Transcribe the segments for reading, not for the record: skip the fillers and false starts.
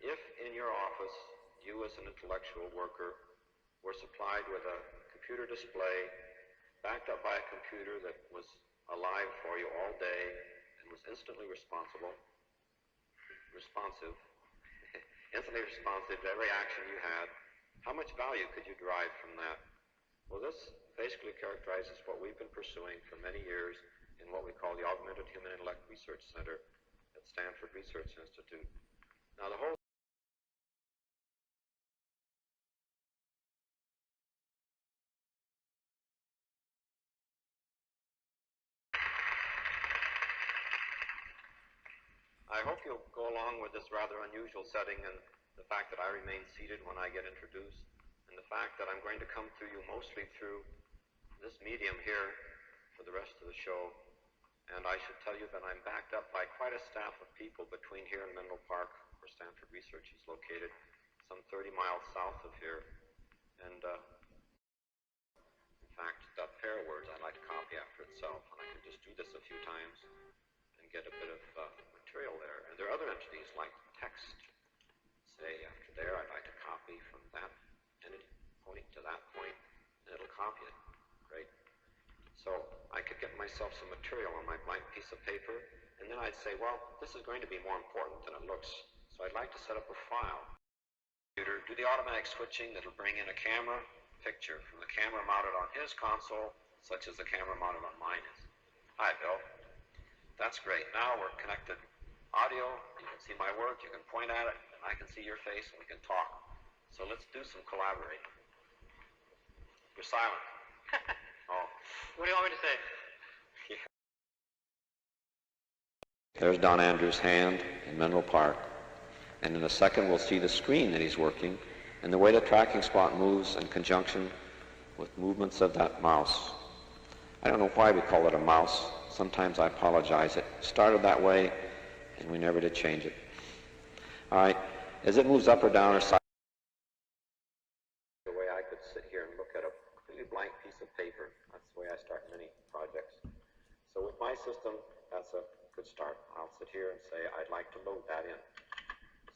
if in your office you as an intellectual worker were supplied with a computer display backed up by a computer that was alive for you all day and was instantly responsive, instantly responsive to every action you had, how much value could you derive from that? Well, this basically characterizes what we've been pursuing for many years in what we call the Augmented Human Intellect Research Center at Stanford Research Institute. Now, the whole I hope you'll go along with this rather unusual setting and the fact that I remain seated when I get introduced, and the fact that I'm going to come to you mostly through this medium here for the rest of the show. And I should tell you that I'm backed up by quite a staff of people between here and Menlo Park, where Stanford Research is located, some 30 miles south of here. And in fact, that pair of words I'd like to copy after itself, and I can just do this a few times and get a bit of material there. And there are other entities like text. Say after there, I'd like to copy from that entity point to that point, and it'll copy it. Great. So I could get myself some material on my blank piece of paper, and then I'd say, well, this is going to be more important than it looks. So I'd like to set up a file. Do the automatic switching that'll bring in a camera picture from the camera mounted on his console, such as the camera mounted on mine is. Hi, Bill. That's great. Now we're connected. Audio, you can see my work, you can point at it, and I can see your face, and we can talk. So let's do some collaborating. You're silent. Oh. What do you want me to say? Yeah. There's Don Andrews' hand in Menlo Park. And in a second we'll see the screen that he's working and the way the tracking spot moves in conjunction with movements of that mouse. I don't know why we call it a mouse. Sometimes I apologize. It started that way and we never did change it. All right, as it moves up or down or side, the way I could sit here and look at a completely blank piece of paper. That's the way I start many projects. So with my system, that's a good start. I'll sit here and say, I'd like to load that in.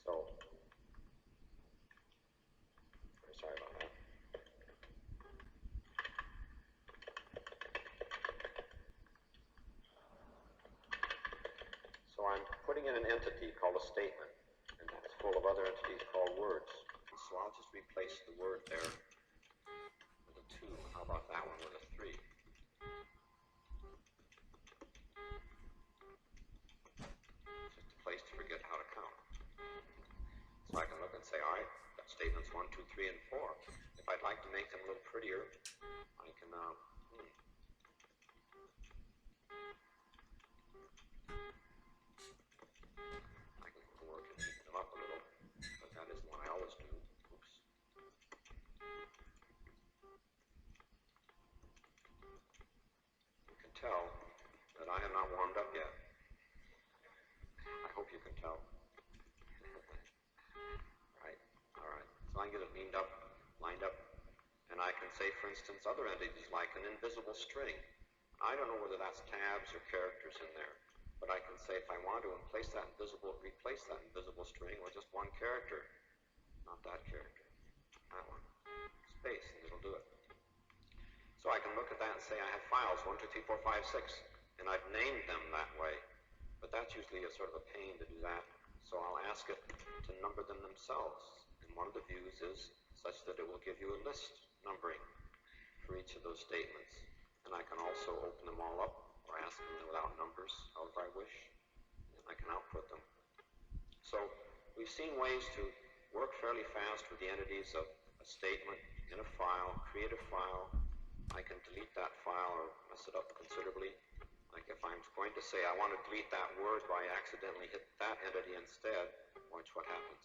So, sorry about that. So I'm putting in an entity called a statement, and that's full of other entities called words. So I'll just replace the word there with a 2. How about that one with a 3? Just a place to forget how to count. So I can look and say, all right, that statement's 1, 2, 3, and 4. If I'd like to make them a little prettier, I can work and neaten them up a little, but that isn't what I always do. Oops. You can tell that I am not warmed up yet. I hope you can tell. Right, all right. So I can get it lined up, and I can say, for instance, other entities like an invisible string. I don't know whether that's tabs or characters in there, but I can say if I want to replace that invisible string with just one character, not that character, that one, space, and it'll do it. So I can look at that and say I have files 1, 2, 3, 4, 5, 6, and I've named them that way, but that's usually a sort of a pain to do that. So I'll ask it to number them themselves, and one of the views is such that it will give you a list numbering for each of those statements. And I can also open them all up or ask them without numbers, however I wish, and I can output them. So we've seen ways to work fairly fast with the entities of a statement in a file, create a file. I can delete that file or mess it up considerably. Like if I'm going to say I want to delete that word, but I accidentally hit that entity instead, watch what happens.